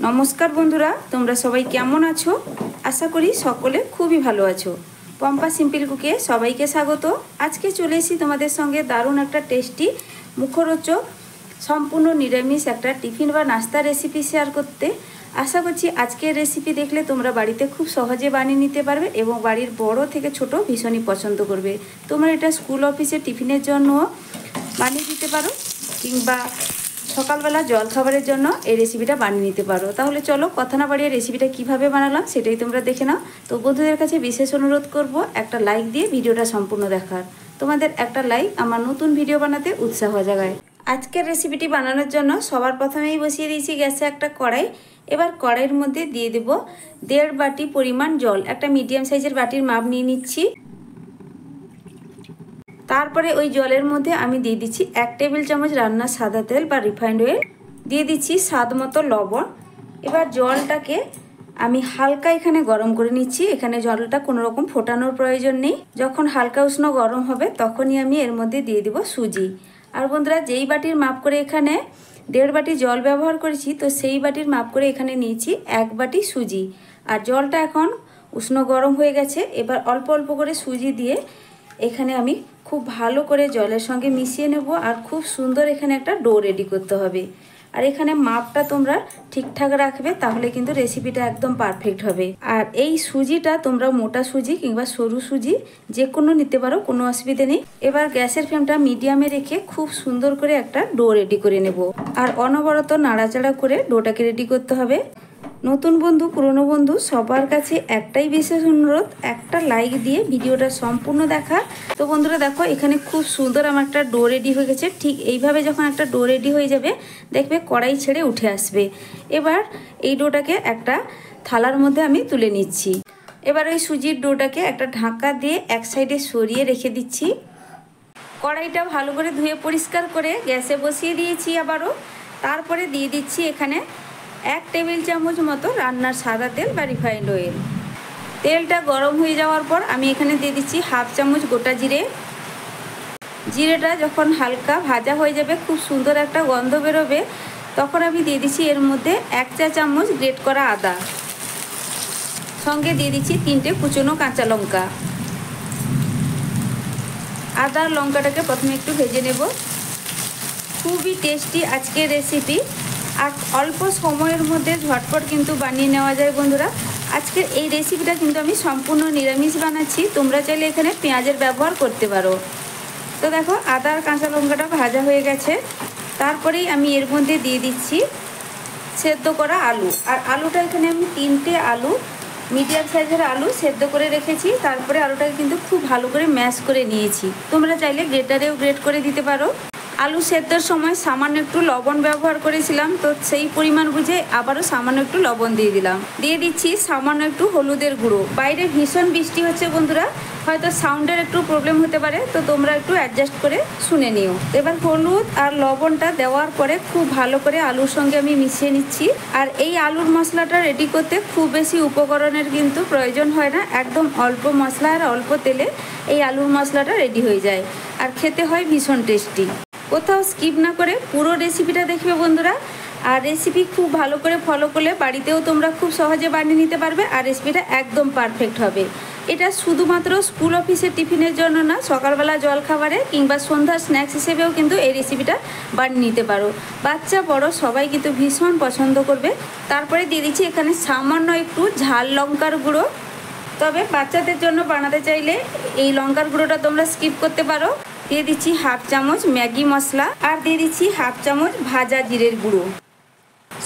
নমস্কার বন্ধুরা, তোমরা সবাই কেমন আছো? আশা করি সকলে খুবই ভালো আছো। পম্পা সিম্পল কুকে সবাইকে স্বাগত। আজকে চলে এসেছি তোমাদের সঙ্গে দারুণ একটা টেস্টি মুখরোচক সম্পূর্ণ নিরামিষ একটা টিফিন বা নাস্তা রেসিপি শেয়ার করতে। আশা করছি আজকের রেসিপি দেখলে তোমরা বাড়িতে খুব সহজে বানিয়ে নিতে পারবে এবং বাড়ির বড় থেকে ছোট ভীষণই পছন্দ করবে। তোমরা এটা স্কুল অফিসে টিফিনের জন্য বানিয়ে দিতে পারো কিংবা সকালবেলা জলখাবারের জন্য এই রেসিপিটা বানিয়ে নিতে পারো। তাহলে চলো কথা না বাড়িয়ে রেসিপিটা কিভাবে বানালাম সেটাই তোমরা দেখে নাও। তো বন্ধুদের কাছে বিশেষ অনুরোধ করব একটা লাইক দিয়ে ভিডিওটা সম্পূর্ণ দেখার। তোমাদের একটা লাইক আমার নতুন ভিডিও বানাতে উৎসাহ জাগায়। আজকের রেসিপিটি বানানোর জন্য সবার প্রথমেই বসিয়ে দিয়েছি গ্যাসে একটা কড়াই। এবার কড়াইয়ের মধ্যে দিয়ে দেব 1.5 বাটি পরিমাণ জল। একটা মিডিয়াম সাইজের বাটির মাপ নিয়ে নিচ্ছি। তারপরে ওই জলের মধ্যে আমি দিয়ে দিচ্ছি 1 টেবিল চামচ রান্নার সাদা তেল বা রিফাইন্ড অয়েল, দিয়ে দিচ্ছি স্বাদ মতো লবণ। এবার জলটাকে আমি হালকা এখানে গরম করে নিচ্ছি। এখানে জলটা কোনো রকম ফোটানোর প্রয়োজন নেই। যখন হালকা উষ্ণ গরম হবে তখনই আমি এর মধ্যে দিয়ে দিব সুজি। আর বন্ধুরা, যেই বাটির মাপ করে এখানে 1.5 বাটি জল ব্যবহার করেছি, তো সেই বাটির মাপ করে এখানে নিয়েছি 1 বাটি সুজি। আর জলটা এখন উষ্ণ গরম হয়ে গেছে। এবার অল্প অল্প করে সুজি দিয়ে এখানে আমি খুব ভালো করে জলের সঙ্গে মিশিয়ে নেব। আর খুব সুন্দর এখানে একটা ডো রেডি করতে হবে। আর এখানে মাপটা তোমরা ঠিকঠাক রাখবে, তাহলে কিন্তু রেসিপিটা একদম পারফেক্ট হবে। আর এই সুজিটা তোমরা মোটা সুজি কিংবা সরু সুজি যে কোনো নিতে পারো, কোনো অসুবিধে নেই। এবার গ্যাসের ফ্লেমটা মিডিয়ামে রেখে খুব সুন্দর করে একটা ডো রেডি করে নেব। আর অনবরত নাড়াচাড়া করে ডোটাকে রেডি করতে হবে। নতুন বন্ধু পুরনো বন্ধু সবার কাছে একটাই বিশেষ অনুরোধ, একটা লাইক দিয়ে ভিডিওটা সম্পূর্ণ দেখা। তো বন্ধুরা দেখো, এখানে খুব সুন্দর আমার একটা ডো রেডি হয়ে গেছে। ঠিক এইভাবে যখন একটা ডো রেডি হয়ে যাবে দেখবে কড়াই ছেড়ে উঠে আসবে। এবার এই ডোটাকে একটা থালার মধ্যে আমি তুলে নিচ্ছি। এবার ওই সুজির ডোটাকে একটা ঢাকা দিয়ে এক সাইডে সরিয়ে রেখে দিচ্ছি। কড়াইটা ভালো করে ধুয়ে পরিষ্কার করে গ্যাসে বসিয়ে দিয়েছি আবারও। তারপরে দিয়ে দিচ্ছি এখানে 1 টেবিল চামচ মতো রান্নার সাদা তেল বা রিফাইন্ড অয়েল। তেলটা গরম হয়ে যাওয়ার পর আমি এখানে দিয়ে দিচ্ছি 1/2 চামচ গোটা জিরে। জিরেটা যখন হালকা ভাজা হয়ে যাবে, খুব সুন্দর একটা গন্ধ বেরোবে, তখন আমি দিয়ে দিচ্ছি এর মধ্যে 1 চা চামচ গ্রেট করা আদা। সঙ্গে দিয়ে দিচ্ছি 3টে কুচনো কাঁচা লঙ্কা। আদা লঙ্কাটাকে প্রথমে একটু ভেজে নেব। খুবই টেস্টি আজকের রেসিপি, আর অল্প সময়ের মধ্যে ঝটপট কিন্তু বানিয়ে নেওয়া যায় বন্ধুরা। আজকের এই রেসিপিটা কিন্তু আমি সম্পূর্ণ নিরামিষ বানাচ্ছি, তোমরা চাইলে এখানে পেঁয়াজের ব্যবহার করতে পারো। তো দেখো, আদা আর কাঁচা লঙ্কাটা ভাজা হয়ে গেছে। তারপরেই আমি এর মধ্যে দিয়ে দিচ্ছি সেদ্ধ করা আলু। আর আলুটা এখানে আমি 3টে আলু, মিডিয়াম সাইজের আলু সেদ্ধ করে রেখেছি। তারপরে আলুটাকে কিন্তু খুব ভালো করে ম্যাশ করে নিয়েছি। তোমরা চাইলে গ্রেটারেও গ্রেট করে দিতে পারো। আলু সেদ্ধর সময় সামান্য একটু লবণ ব্যবহার করেছিলাম, তো সেই পরিমাণ বুঝে আবারও সামান্য একটু লবণ দিয়ে দিলাম। দিয়ে দিচ্ছি সামান্য একটু হলুদের গুঁড়ো। বাইরে ভীষণ বৃষ্টি হচ্ছে বন্ধুরা, হয়তো সাউন্ডের একটু প্রবলেম হতে পারে, তো তোমরা একটু অ্যাডজাস্ট করে শুনে নিও। এবার হলুদ আর লবণটা দেওয়ার পরে খুব ভালো করে আলুর সঙ্গে আমি মিশিয়ে নিচ্ছি। আর এই আলুর মশলাটা রেডি করতে খুব বেশি উপকরণের কিন্তু প্রয়োজন হয় না। একদম অল্প মশলা আর অল্প তেলে এই আলুর মশলাটা রেডি হয়ে যায়, আর খেতে হয় ভীষণ টেস্টি। কোথাও স্কিপ না করে পুরো রেসিপিটা দেখবে বন্ধুরা। আর রেসিপি খুব ভালো করে ফলো করলে বাড়িতেও তোমরা খুব সহজে বানিয়ে নিতে পারবে, আর রেসিপিটা একদম পারফেক্ট হবে। এটা শুধুমাত্র স্কুল অফিসের টিফিনের জন্য না, সকালবেলা জলখাবারে কিংবা সন্ধ্যার স্ন্যাক্স হিসেবেও কিন্তু এই রেসিপিটা বানিয়ে নিতে পারো। বাচ্চা বড় সবাই কিন্তু ভীষণ পছন্দ করবে। তারপরে দিয়ে দিচ্ছি এখানে সামান্য একটু ঝাল লঙ্কার গুঁড়ো। তবে বাচ্চাদের জন্য বানাতে চাইলে এই লঙ্কার গুঁড়োটা তোমরা স্কিপ করতে পারো। দিয়ে দিচ্ছি 1/2 চামচ ম্যাগি মশলা, আর দিয়ে দিচ্ছি 1/2 চামচ ভাজা জিরের গুঁড়ো।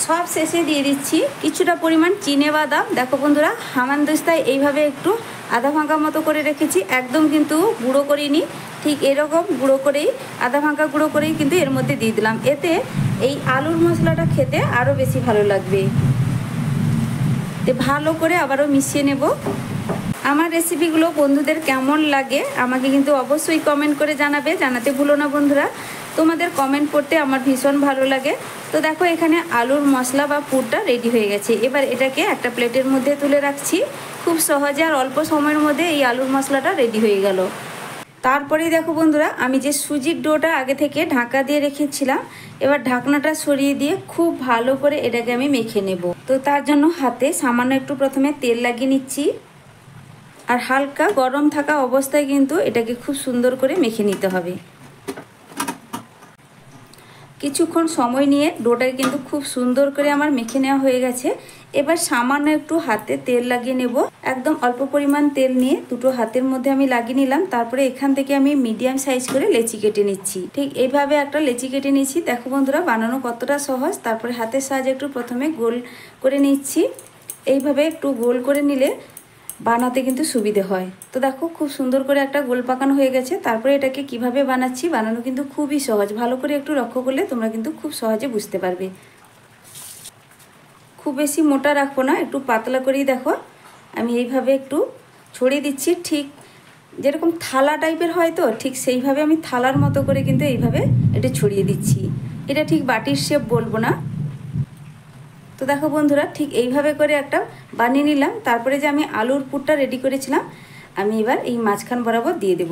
সব শেষে দিয়ে দিচ্ছি কিছুটা পরিমাণ চিনে বাদাম। দেখো বন্ধুরা, হামানদিস্তায় এইভাবে একটু আধা ভাঙা মতো করে রেখেছি, একদম কিন্তু গুঁড়ো করিনি। ঠিক এরকম গুঁড়ো করেই, আধা ভাঙা গুঁড়ো করেই কিন্তু এর মধ্যে দিয়ে দিলাম। এতে এই আলুর মশলাটা খেতে আরও বেশি ভালো লাগবে। ভালো করে আবারও মিশিয়ে নেব। আমার রেসিপিগুলো বন্ধুদের কেমন লাগে আমাকে কিন্তু অবশ্যই কমেন্ট করে জানাতে ভুলো না বন্ধুরা। তোমাদের কমেন্ট পড়তে আমার ভীষণ ভালো লাগে। তো দেখো, এখানে আলুর মশলা বা পুরটা রেডি হয়ে গেছে। এবার এটাকে একটা প্লেটের মধ্যে তুলে রাখছি। খুব সহজে আর অল্প সময়ের মধ্যে এই আলুর মশলাটা রেডি হয়ে গেল। তারপরেই দেখো বন্ধুরা, আমি যে সুজির ডোটা আগে থেকে ঢাকা দিয়ে রেখেছিলাম, এবার ঢাকনাটা সরিয়ে দিয়ে খুব ভালো করে এটাকে আমি মেখে নেব। তো তার জন্য হাতে সামান্য একটু প্রথমে তেল লাগিয়ে নিচ্ছি, আর হালকা গরম থাকা অবস্থায় কিন্তু এটাকে খুব সুন্দর করে মেখে নিতে হবে। কিছুক্ষণ সময় নিয়ে ডোটাকে কিন্তু খুব সুন্দর করে আমার মেখে নেওয়া হয়ে গেছে। এবার সামান্য একটু হাতে তেল লাগিয়ে নেব, একদম অল্প পরিমাণ তেল নিয়ে দুটো হাতের মধ্যে আমি লাগিয়ে নিলাম। তারপরে এখান থেকে আমি মিডিয়াম সাইজ করে লেচি কেটে নিচ্ছি। ঠিক এইভাবে একটা লেচি কেটে নিচ্ছি। দেখো বন্ধুরা, বানানো কতটা সহজ। তারপরে হাতের সাহায্যে একটু প্রথমে গোল করে নিচ্ছি। এইভাবে একটু গোল করে নিলে বানাতে কিন্তু সুবিধে হয়। তো দেখো খুব সুন্দর করে একটা গোল পাকানো হয়ে গেছে। তারপরে এটাকে কিভাবে বানাচ্ছি, বানানো কিন্তু খুবই সহজ। ভালো করে একটু লক্ষ্য করলে তোমরা কিন্তু খুব সহজে বুঝতে পারবে। খুব বেশি মোটা রাখবো না, একটু পাতলা করেই দেখো আমি এইভাবে একটু ছড়িয়ে দিচ্ছি। ঠিক যেরকম থালা টাইপের হয়, তো ঠিক সেইভাবে আমি থালার মতো করে কিন্তু এইভাবে এটা ছড়িয়ে দিচ্ছি। এটা ঠিক বাটির শেপ বলবো না। তো দেখো বন্ধুরা, ঠিক এইভাবে করে একটা বানিয়ে নিলাম। তারপরে যে আমি আলুর পুরটা রেডি করেছিলাম, আমি এবার এই মাঝখান বরাবর দিয়ে দেব।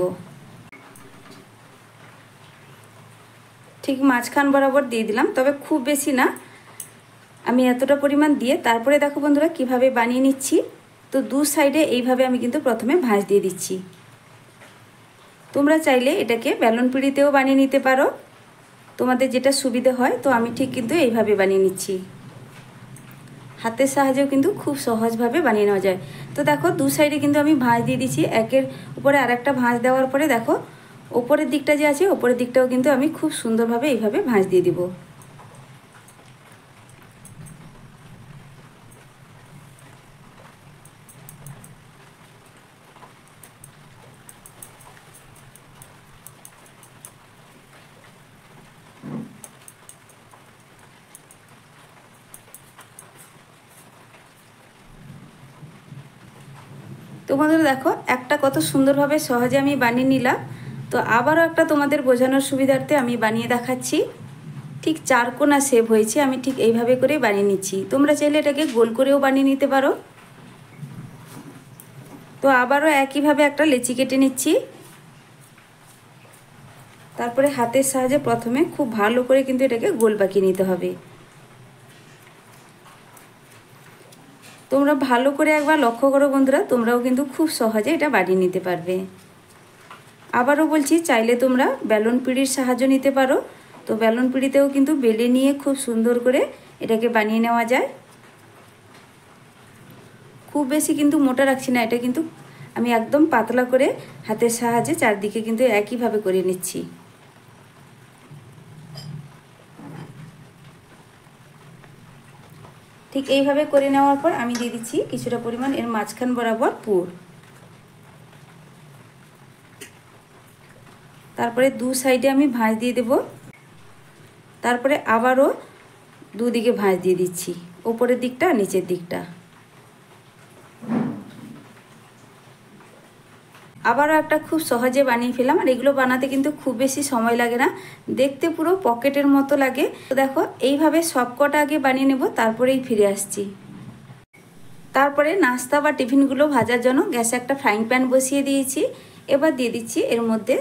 ঠিক মাঝখান বরাবর দিয়ে দিলাম, তবে খুব বেশি না, আমি এতটা পরিমাণ দিয়ে তারপরে দেখো বন্ধুরা কিভাবে বানিয়ে নিচ্ছি। তো দু সাইডে এইভাবে আমি কিন্তু প্রথমে ভাঁজ দিয়ে দিচ্ছি। তোমরা চাইলে এটাকে বেলন পিঁড়িতেও বানিয়ে নিতে পারো, তোমাদের যেটা সুবিধে হয়। তো আমি ঠিক কিন্তু এইভাবে বানিয়ে নিচ্ছি। হাতের সাহায্যেও কিন্তু খুব সহজভাবে বানিয়ে নেওয়া যায়। তো দেখো দু সাইডে কিন্তু আমি ভাঁজ দিয়ে দিচ্ছি। একের উপরে আরেকটা ভাঁজ দেওয়ার পরে দেখো ওপরের দিকটা যে আছে, ওপরের দিকটাও কিন্তু আমি খুব সুন্দরভাবে এইভাবে ভাঁজ দিয়ে দিব। তো বন্ধুরা দেখো একটা কত সুন্দরভাবে সহজে আমি বানিয়ে নিলাম। তো আবারও একটা তোমাদের বোঝানোর সুবিধার্থে আমি বানিয়ে দেখাচ্ছি। ঠিক চারকোনা শেপ হয়েছে, আমি ঠিক এইভাবে করে বানিয়ে নিচ্ছি। তোমরা চাইলে এটাকে গোল করেও বানিয়ে নিতে পারো। তো আবারও একইভাবে একটা লেচি কেটে নিচ্ছি। তারপরে হাতের সাহায্যে প্রথমে খুব ভালো করে কিন্তু এটাকে গোল পাকিয়ে নিতে হবে। তোমরা ভালো করে একবার লক্ষ্য করো বন্ধুরা, তোমরাও কিন্তু খুব সহজে এটা বানিয়ে নিতে পারবে। আবারও বলছি, চাইলে তোমরা বেলন পিঁড়ির সাহায্য নিতে পারো। তো বেলন পিঁড়িতেও কিন্তু বেলে নিয়ে খুব সুন্দর করে এটাকে বানিয়ে নেওয়া যায়। খুব বেশি কিন্তু মোটা রাখছি না, এটা কিন্তু আমি একদম পাতলা করে হাতের সাহায্যে চারদিকে কিন্তু একইভাবে করে নিচ্ছি। ঠিক এইভাবে করে নেওয়ার পর আমি দিয়ে দিচ্ছি কিছুটা পরিমাণ এর মাঝখান বরাবর পুর। তারপরে দু সাইডে আমি ভাঁজ দিয়ে দেব। তারপরে আবারও দুদিকে ভাঁজ দিয়ে দিচ্ছি, ওপরের দিকটা নিচের দিকটা। আবারও একটা খুব সহজে বানিয়ে ফেলাম। আর এগুলো বানাতে কিন্তু খুব বেশি সময় লাগে না, দেখতে পুরো পকেটের মতো লাগে। তো দেখো এইভাবে সবকটা আগে বানিয়ে নেব, তারপরেই ফিরে আসছি। তারপরে নাস্তা বা টিফিনগুলো ভাজার জন্য গ্যাসে একটা ফ্রাইং প্যান বসিয়ে দিয়েছি। এবার দিয়ে দিচ্ছি এর মধ্যে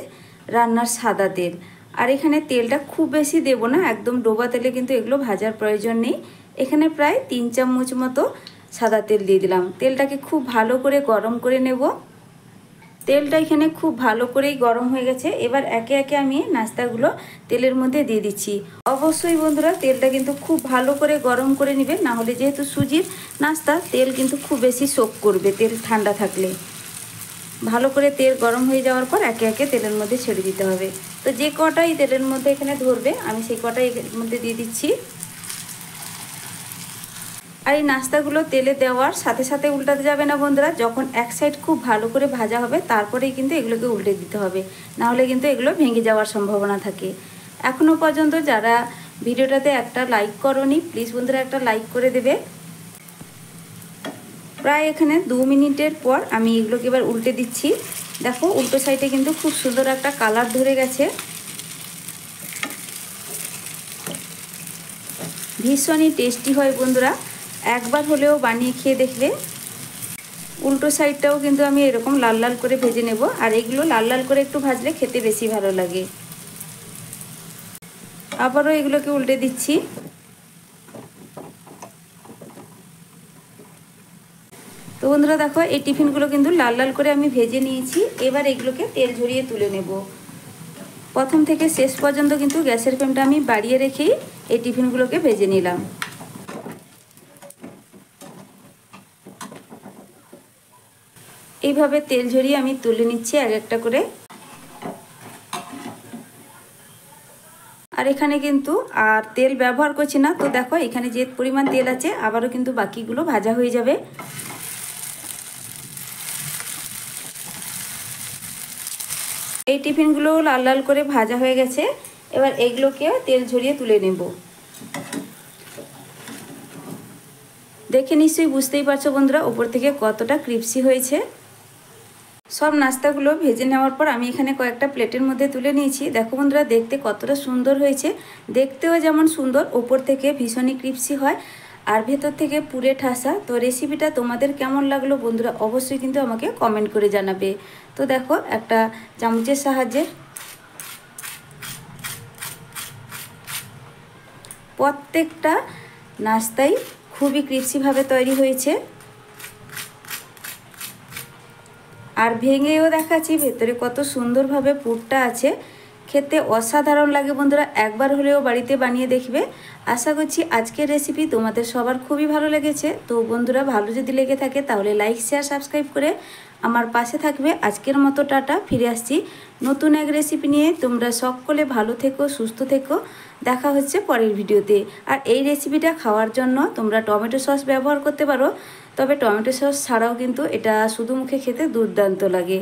রান্নার সাদা তেল। আর এখানে তেলটা খুব বেশি দেব না, একদম ডোবা তেলে কিন্তু এগুলো ভাজার প্রয়োজন নেই। এখানে প্রায় 3 চামচ মতো সাদা তেল দিয়ে দিলাম। তেলটাকে খুব ভালো করে গরম করে নেব। তেলটা এখানে খুব ভালো করেই গরম হয়ে গেছে। এবার একে একে আমি নাস্তাগুলো তেলের মধ্যে দিয়ে দিচ্ছি। অবশ্যই বন্ধুরা তেলটা কিন্তু খুব ভালো করে গরম করে নেবে, না হলে যেহেতু সুজির নাস্তা তেল কিন্তু খুব বেশি শোক করবে তেল ঠান্ডা থাকলে। ভালো করে তেল গরম হয়ে যাওয়ার পর একে একে তেলের মধ্যে ছেড়ে দিতে হবে। তো যে কটাই তেলের মধ্যে এখানে ধরবে আমি সেই কটাই এর মধ্যে দিয়ে দিচ্ছি। আর এই নাস্তাগুলো তেলে দেওয়ার সাথে সাথে উল্টাতে যাবে না বন্ধুরা, যখন এক সাইড খুব ভালো করে ভাজা হবে তারপরেই কিন্তু এগুলোকে উল্টে দিতে হবে, না হলে কিন্তু এগুলো ভেঙে যাওয়ার সম্ভাবনা থাকে। এখনও পর্যন্ত যারা ভিডিওটাতে একটা লাইক করোনি, প্লিজ বন্ধুরা একটা লাইক করে দেবে। প্রায় এখানে 2 মিনিটের পর আমি এগুলোকে এবার উল্টে দিচ্ছি। দেখো উল্টো সাইডে কিন্তু খুব সুন্দর একটা কালার ধরে গেছে। ভীষণই টেস্টি হয় বন্ধুরা, একবার হলেও বানিয়ে খেয়ে দেখবে। উল্টো সাইডটাও কিন্তু আমি এরকম লাল লাল করে ভেজে নেব। আর এগুলো লাল লাল করে একটু ভাজলে খেতে বেশি ভালো লাগে। আবারও এগুলোকে উল্টে দিচ্ছি। তো বন্ধুরা দেখো, এই টিফিনগুলো কিন্তু লাল লাল করে আমি ভেজে নিয়েছি। এবার এগুলোকে তেল ঝরিয়ে তুলে নেব। প্রথম থেকে শেষ পর্যন্ত কিন্তু গ্যাসের ফ্লেমটা আমি বাড়িয়ে রেখেই এই টিফিনগুলোকে ভেজে নিলাম। এইভাবে তেল ঝরিয়ে আমি তুলে নিচ্ছি এক একটা করে। আর এখানে কিন্তু আর তেল ব্যবহার করছি না। তো দেখো এখানে যে পরিমাণ তেল আছে আবারও কিন্তু বাকিগুলো ভাজা হয়ে যাবে। এই টিফিনগুলো লাল লাল করে ভাজা হয়ে গেছে। এবার এগুলোকে তেল ঝরিয়ে তুলে নেব। দেখে নিশ্চয়ই বুঝতেই পারছো বন্ধুরা উপর থেকে কতটা ক্রিপসি হয়েছে। সব নাস্তাগুলো ভেজে নেওয়ার পর আমি এখানে কয়েকটা প্লেটের মধ্যে তুলে নিয়েছি। দেখো বন্ধুরা দেখতে কতটা সুন্দর হয়েছে। দেখতেও যেমন সুন্দর, ওপর থেকে ভীষণই ক্রিপসি হয় আর ভেতর থেকে পুরে ঠাসা। তো রেসিপিটা তোমাদের কেমন লাগলো বন্ধুরা অবশ্যই কিন্তু আমাকে কমেন্ট করে জানাবে। তো দেখো একটা চামচের সাহায্যে প্রত্যেকটা নাস্তাই খুবই ক্রিপসিভাবে তৈরি হয়েছে। আর ভেঙেও দেখাচ্ছি ভেতরে কত সুন্দরভাবে পুরটা আছে। খেতে অসাধারণ লাগে বন্ধুরা, একবার হলেও বাড়িতে বানিয়ে দেখবে। আশা করছি আজকের রেসিপি তোমাদের সবার খুবই ভালো লেগেছে। তো বন্ধুরা ভালো যদি লেগে থাকে তাহলে লাইক শেয়ার সাবস্ক্রাইব করে আমার পাশে থাকবে। আজকের মতো টাটা, ফিরে আসছি নতুন এক রেসিপি নিয়ে। তোমরা সকলে ভালো থেকো, সুস্থ থেকো। দেখা হচ্ছে পরের ভিডিওতে। আর এই রেসিপিটা খাওয়ার জন্য তোমরা টমেটো সস ব্যবহার করতে পারো, তবে টমেটো সস ছাড়াও কিন্তু এটা শুধু মুখে খেতে দুর্দান্ত লাগে।